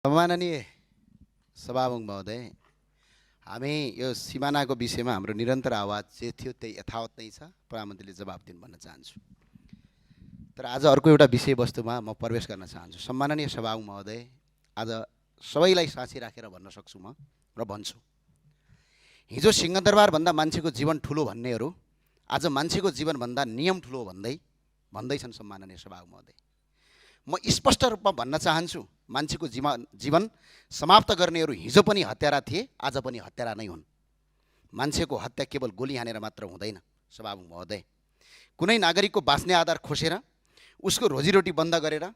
सम्माननीय सभामुख महोदय, हामी यो सिमानाको विषयमा हाम्रो निरन्तर आवाज जे थियो त्यही यथावत नै छ। प्रधानमन्त्रीले जवाब दिनु भन्न चाहन्छु। तर आज अर्को एउटा विषयवस्तुमा म प्रवेश गर्न चाहन्छु। सम्माननीय सभामुख महोदय, आज सबैलाई साँची राखेर भन्न सक्छु म र भन्छु। हिजो सिंहदरबारभन्दा मान्छेको जीवन ठुलो भन्नेहरू आज मान्छेको जीवनभन्दा नियम ठुलो भन्दैछन्। सम्माननीय सभामुख महोदय, म स्पष्ट रूपमा भन्न चाहन्छु, मान्छेको जीवन समाप्त गर्नेहरू हिजो पनि हत्यारा थिए, आज पनि हत्यारा नै हुन्। मान्छेको हत्या केवल गोली हानेर मात्र हुँदैन। सभामुख महोदय, कुनै नागरिकको बाँच्ने आधार खोसेर उसको रोजीरोटी बन्द गरेर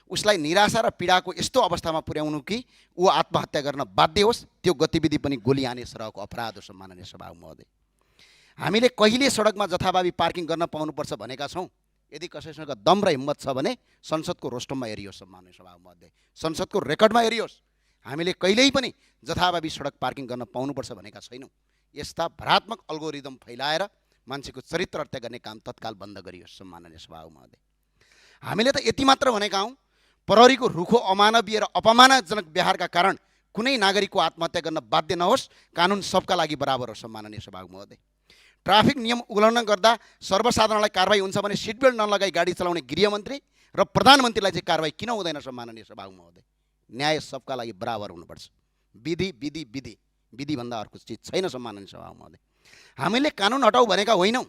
उसलाई निराशा र पीडाको यस्तो अवस्थामा पुर्याउनु कि ऊ आत्महत्या गर्न बाध्य होस्, त्यो गतिविधि पनि गोली हाने सरहको अपराध हो। सम्माननीय सभामुख महोदय, हामीले कहिले सडकमा जथाभावी पार्किङ गर्न पाउनुपर्छ भनेका छौँ? यदि कसैसँग दम र हिम्मत छ भने संसदको रोस्टममा हेरियोस्। सम्माननीय सभामुख महोदय, संसदको रेकर्डमा हेरियोस्। हामीले कहिल्यै पनि जथाभावी सडक पार्किङ गर्न पाउनुपर्छ भनेका छैनौँ। यस्ता भ्रात्मक अल्गोरिदम फैलाएर मान्छेको चरित्र हत्या गर्ने काम तत्काल बन्द गरियोस्। सम्माननीय सभामुख महोदय, हामीले त यति मात्र भनेका हौँ, प्रहरीको रुखो अमानवीय र अपमानजनक व्यवहारका कारण कुनै नागरिकको आत्महत्या गर्न बाध्य नहोस्। कानुन सबका लागि बराबर हो। सम्माननीय सभामुख महोदय, ट्राफिक नियम उल्लङ्घन गर्दा सर्वसाधारणलाई कारवाही हुन्छ भने सिटबेल्ट नलगाई गाडी चलाउने गृहमन्त्री र प्रधानमन्त्रीलाई चाहिँ कारवाही किन हुँदैन? सम्माननीय सभामुख महोदय, न्याय सबका लागि बराबर हुनुपर्छ। विधि विधि विधि विधिभन्दा अर्को चिज छैन। सम्माननीय सभामुख महोदय, हामीले कानुन हटाऊ भनेका होइनौँ,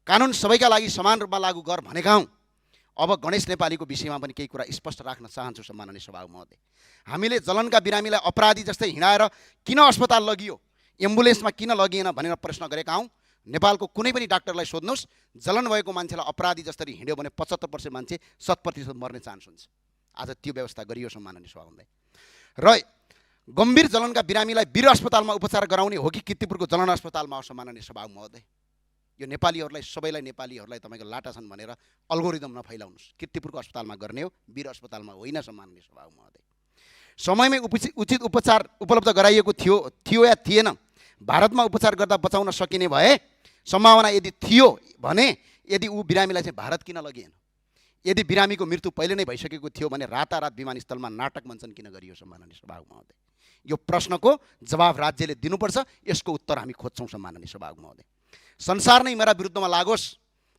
कानुन सबैका लागि समान रूपमा लागू गर भनेका हौँ। अब गणेश नेपालीको विषयमा पनि केही कुरा स्पष्ट राख्न चाहन्छु। सम्माननीय सभामुख महोदय, हामीले जलनका बिरामीलाई अपराधी जस्तै हिँडाएर किन अस्पताल लगियो, एम्बुलेन्समा किन लगिएन भनेर प्रश्न गरेका हौँ। नेपालको कुनै पनि डाक्टरलाई सोध्नुहोस्, जलन भएको मान्छेलाई अपराधी जसरी हिँड्यो भने 75% मान्छे 100% मर्ने चान्स हुन्छ। आज त्यो व्यवस्था गरियो। सम्माननीय सभामुख महोदय, र गम्भीर जलनका बिरामीलाई वीर अस्पतालमा उपचार गराउने हो कि किर्तिपुरको जलन अस्पतालमा हो? सम्माननीय सभामुख महोदय, यो नेपालीहरूलाई सबैलाई नेपालीहरूलाई तपाईँको लाटा छन् भनेर अल्गोरिदम नफैलाउनुहोस्। किर्तिपुरको अस्पतालमा गर्ने हो, वीर अस्पतालमा होइन। सम्माननीय सभामुख महोदय, समयमै उचित उपचार उपलब्ध गराइएको थियो या थिएन? भारतमा उपचार गर्दा बचाउन सकिने भए सम्भावना यदि थियो भने यदि ऊ बिरामीलाई चाहिँ भारत किन लगिएन? यदि बिरामीको मृत्यु पहिले नै भइसकेको थियो भने रातारात विमानस्थलमा नाटक मञ्चन किन गरियो? सम्माननीय सभामुख महोदय, यो प्रश्नको जवाब राज्यले दिनुपर्छ। यसको उत्तर हामी खोज्छौँ। सम्माननीय सभामुख महोदय, संसार नै मेरा विरुद्धमा लागोस्,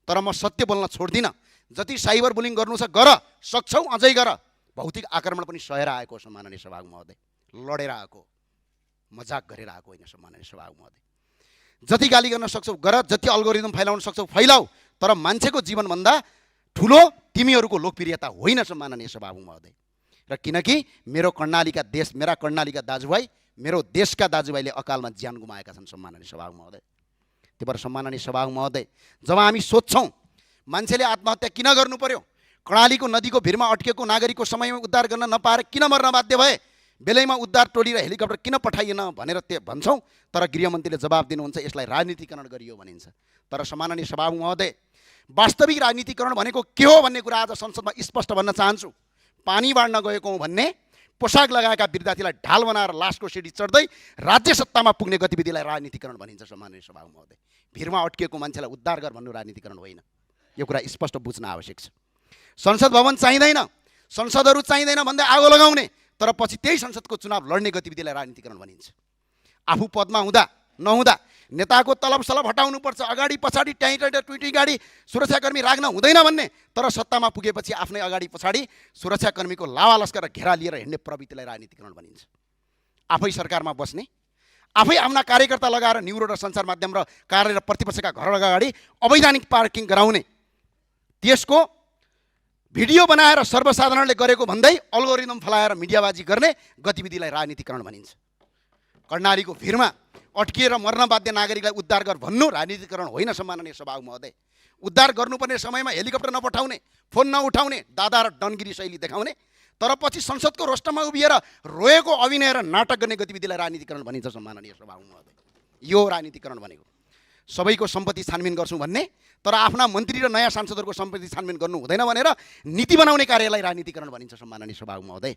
तर म सत्य बोल्न छोड्दिनँ। जति साइबर बुलिङ गर्नु छ गर, सक्छौ अझै गर। भौतिक आक्रमण पनि सहेर आएको। सम्माननीय सभामुख महोदय, लडेर आएको, मजाक गरेर आएको होइन। सम्माननीय सभामुख महोदय, जति गाली गर्न सक्छौ गर, जति अल्गोरिदम फैलाउन सक्छौ फैलाऊ, तर मान्छेको जीवनभन्दा ठुलो तिमीहरूको लोकप्रियता होइन। सम्माननीय सभामुख महोदय, र किनकि मेरा कर्णालीका दाजुभाइ, मेरो देशका दाजुभाइले अकालमा ज्यान गुमाएका छन्। सम्माननीय सभामुख महोदय, त्यही भएर सम्माननीय सभामुख महोदय, जब हामी सोध्छौँ मान्छेले आत्महत्या किन गर्नु पर्यो, कर्णालीको नदीको भिरमा अड्केको नागरिकको समयमा उद्धार गर्न नपाएर किन मर्न बाध्य भए, बेलैमा उद्धार टोली र हेलिकप्टर किन पठाइएन भनेर भन्छौँ, तर गृहमन्त्रीले जवाब दिनुहुन्छ यसलाई राजनीतिकरण गरियो भनिन्छ। तर सम्माननीय सभामुख महोदय, वास्तविक राजनीतिकरण भनेको के हो भन्ने कुरा आज संसदमा स्पष्ट भन्न चाहन्छु। पानी बाँड्न गएको हौँ भन्ने, पोसाक लगाएका विद्यार्थीलाई ढाल बनाएर लासको सिडी चढ्दै राज्य सत्तामा पुग्ने गतिविधिलाई राजनीतिकरण भनिन्छ। सम्माननीय सभामुख महोदय, भिरमा अड्किएको मान्छेलाई उद्धार गर भन्नु राजनीतिकरण होइन। यो कुरा स्पष्ट बुझ्न आवश्यक छ। संसद भवन चाहिँदैन, संसदहरू चाहिँदैन भन्दै आगो लगाउने, तर पछि त्यही संसदको चुनाव लड्ने गतिविधिलाई राजनीतिकरण भनिन्छ। आफू पदमा हुँदा नहुँदा नेताको तलब सलब हटाउनुपर्छ, अगाडि पछाडि ट्विटी गाडी सुरक्षाकर्मी राख्न हुँदैन भन्ने, तर सत्तामा पुगेपछि आफ्नै अगाडि पछाडि सुरक्षाकर्मीको लावा लस्कर र घेरा लिएर हिँड्ने प्रवृत्तिलाई राजनीतिकरण भनिन्छ। आफै सरकारमा बस्ने, आफै आफ्ना कार्यकर्ता लगाएर न्युरो र सञ्चार माध्यम र कार्य र प्रतिपक्षका घर अगाडि अवैधानिक पार्किङ गराउने, त्यसको भिडियो बनाएर सर्वसाधारणले गरेको भन्दै अल्गोरिदम फलाएर मिडियाबाजी गर्ने गतिविधिलाई राजनीतिकरण भनिन्छ। कर्णालीको भिरमा अड्किएर मर्न बाध्य नागरिकलाई उद्धार गर भन्नु राजनीतिकरण होइन। सम्माननीय सभामुख महोदय, उद्धार गर्नुपर्ने समयमा हेलिकप्टर नपठाउने, फोन नउठाउने, दादा र डनगिरी शैली देखाउने, तर पछि संसदको रोस्टममा उभिएर रोएको अभिनय र नाटक गर्ने गतिविधिलाई राजनीतिकरण भनिन्छ। सम्माननीय सभामुख महोदय, यो राजनीतिकरण भनेको सबैको सम्पत्ति छानबिन गर्छौँ भन्ने, तर आफ्ना मन्त्री र नयाँ सांसदहरूको सम्पत्ति छानबिन गर्नु हुँदैन भनेर नीति बनाउने कार्यलाई राजनीतिकरण भनिन्छ। सम्माननीय सभामुख महोदय,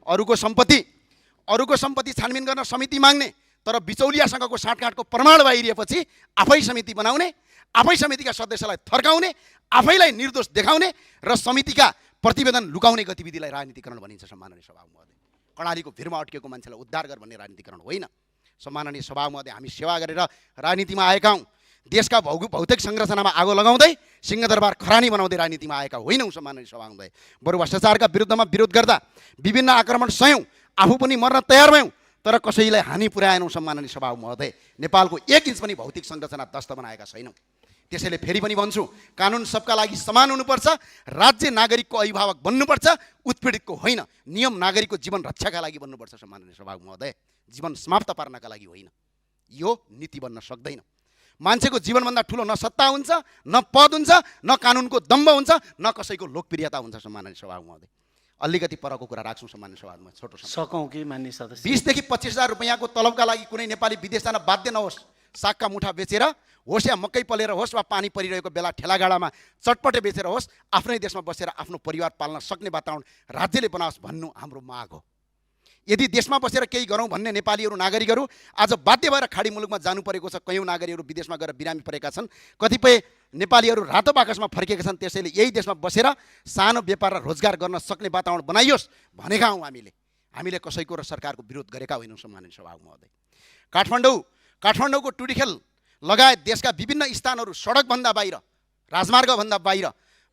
अरूको सम्पत्ति छानबिन गर्न समिति माग्ने, तर बिचौलियासँगको साँठगाँठको प्रमाण बाहिरिएपछि आफै समिति बनाउने, आफै समितिका सदस्यलाई थर्काउने, आफैलाई निर्दोष देखाउने र समितिका प्रतिवेदन लुकाउने गतिविधिलाई राजनीतिकरण भनिन्छ। सम्माननीय सभामुख महोदय, कर्णालीको भिरमा अड्केको मान्छेलाई उद्धार गर भन्ने राजनीतिकरण होइन। सम्माननीय सभामध्ये हामी सेवा गरेर राजनीतिमा आएका हौँ। देशका भौतिक संरचनामा आगो लगाउँदै सिंहदरबार खरानी बनाउँदै राजनीतिमा आएका होइनौँ। सम्माननीय सभामध्ये बरु भ्रष्टाचारका विरुद्धमा विरोध गर्दा विभिन्न आक्रमण सह्यौँ, आफू पनि मर्न तयार भयौँ, तर कसैलाई हानि पुर्याएनौँ। सम्माननीय सभा महोदय, नेपालको 1 इन्च पनि भौतिक संरचना ध्वस्त बनाएका छैनौँ। त्यसैले फेरि पनि भन्छु, कानुन सबका लागि समान हुनुपर्छ, राज्य नागरिकको अभिभावक बन्नुपर्छ, उत्पीडितको होइन। नियम नागरिकको जीवन रक्षाका लागि बन्नुपर्छ। सम्माननीय सभा महोदय, जीवन समाप्त पार्नका लागि होइन। यो नीति बन्न सक्दैन। मान्छेको जीवनभन्दा ठुलो न सत्ता हुन्छ, न पद हुन्छ, न कानुनको दम्ब हुन्छ, न कसैको लोकप्रियता हुन्छ। सम्माननीय सभा महोदय, अलिकति परको कुरा राख्छौँ। सम्माननीय सभामा छोटो सकौँ कि मान्य सदस्य, 20 देखि 25,000 रुपैयाँको तलबका लागि कुनै नेपाली विदेश जान बाध्य नहोस्। सागका मुठा बेचेर होस् या मकै पलेर होस् वा पानी परिरहेको बेला ठेलागाडामा चटपटे बेचेर होस्, आफ्नै देशमा बसेर आफ्नो परिवार पाल्न सक्ने वातावरण राज्यले बनाओस् भन्नु हाम्रो माग हो। यदि देशमा बसेर केही गरौँ भन्ने नेपालीहरू नागरिकहरू आज बाध्य भएर खाडी मुलुकमा जानु परेको छ। कयौँ नागरिकहरू विदेशमा गएर बिरामी परेका छन्। कतिपय नेपालीहरू रातो बाकसमा फर्केका छन्। त्यसैले यही देशमा बसेर सानो व्यापार र रोजगार गर्न सक्ने वातावरण बनाइयोस् भनेका हौँ। हामीले कसैको र सरकारको विरोध गरेका होइनौँ। सम्माननीय सभा महोदय, काठमाडौँको टुडीखेल लगायत देशका विभिन्न स्थानहरू सडकभन्दा बाहिर, राजमार्गभन्दा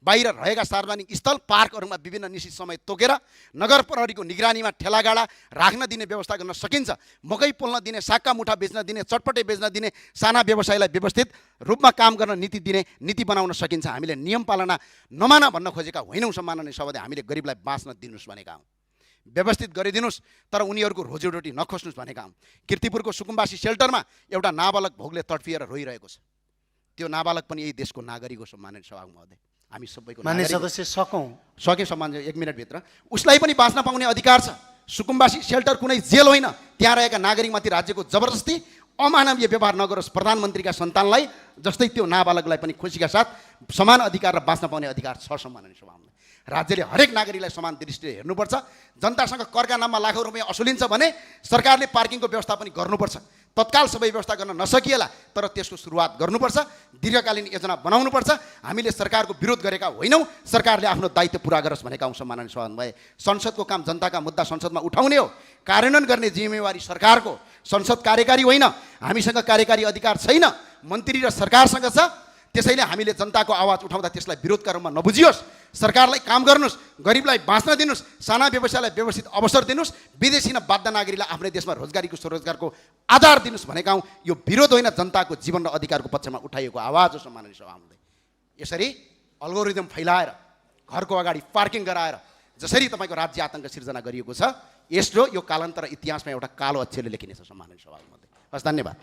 बाहिर रहेका सार्वजनिक स्थल पार्कहरूमा विभिन्न निश्चित समय तोकेर नगर प्रहरीको निगरानीमा ठेलागाडा राख्न दिने व्यवस्था गर्न सकिन्छ। मकै पोल्न दिने, सागका मुठा बेच्न दिने, चटपटे बेच्न दिने साना व्यवसायलाई व्यवस्थित रूपमा काम गर्न नीति बनाउन सकिन्छ। हामीले नियम पालना नमान भन्न खोजेका होइनौँ। सम्माननीय सभाले हामीले गरिबलाई बाँच्न दिनुहोस् भनेका हौँ, व्यवस्थित गरिदिनुहोस्, तर उनीहरूको रोजीरोटी नखोज्नुहोस् भनेका हौँ। कीर्तिपुरको सुकुम्बासी सेल्टरमा एउटा नाबालक भोगले तडपिएर रोइरहेको छ। त्यो नाबालक पनि यही देशको नागरिक हो। सम्माननीय सभा महोदय, हामी सबैको मान्य सदस्य सके सम्मान 1 मिनटभित्र उसलाई पनि बाँच्न पाउने अधिकार छ। सुकुम्बासी सेल्टर कुनै जेल होइन। त्यहाँ रहेका नागरिकमाथि राज्यको जबरजस्ती अमानवीय व्यवहार नगरोस्। प्रधानमन्त्रीका सन्तानलाई जस्तै त्यो नाबालकलाई पनि खुसीका साथ समान अधिकार र बाँच्न पाउने अधिकार छ। सम्माननीय सभामा राज्यले हरेक नागरिकलाई समान दृष्टिले हेर्नुपर्छ। जनतासँग करका नाममा लाखौँ रुपियाँ असुलिन्छ भने सरकारले पार्किङको व्यवस्था पनि गर्नुपर्छ। तत्काल सबै व्यवस्था गर्न नसकिएला, तर त्यसको सुरुवात गर्नुपर्छ। दीर्घकालीन योजना बनाउनुपर्छ। हामीले सरकारको विरोध गरेका होइनौँ। सरकारले आफ्नो दायित्व पुरा गरोस् भनेका हौँ। सम्माननीय सभामा संसदको काम जनताका मुद्दा संसदमा उठाउने हो। कार्यान्वयन गर्ने जिम्मेवारी सरकारको। संसद कार्यकारी होइन। हामीसँग कार्यकारी अधिकार छैन, मन्त्री र सरकारसँग छ। त्यसैले हामीले जनताको आवाज उठाउँदा त्यसलाई विरोधका रूपमा नबुझियोस्। सरकारलाई काम गर्नुहोस्, गरिबलाई बाँच्न दिनुहोस्, साना व्यवसायलाई व्यवस्थित अवसर दिनुहोस्, विदेशी न बाध्य नागरिकलाई आफ्नै देशमा स्वरोजगारको आधार दिनुहोस् भनेका हौँ। यो विरोध होइन, जनताको जीवन र अधिकारको पक्षमा उठाइएको आवाज हो। सम्माननीय सभामा यसरी अल्गोरिदम फैलाएर घरको अगाडि पार्किङ गराएर जसरी तपाईँको राज्य आतङ्क सिर्जना गरिएको छ, यो कालान्तर इतिहासमा एउटा कालो अक्षरले लेखिनेछ। सम्माननीय सभामा हस्, धन्यवाद।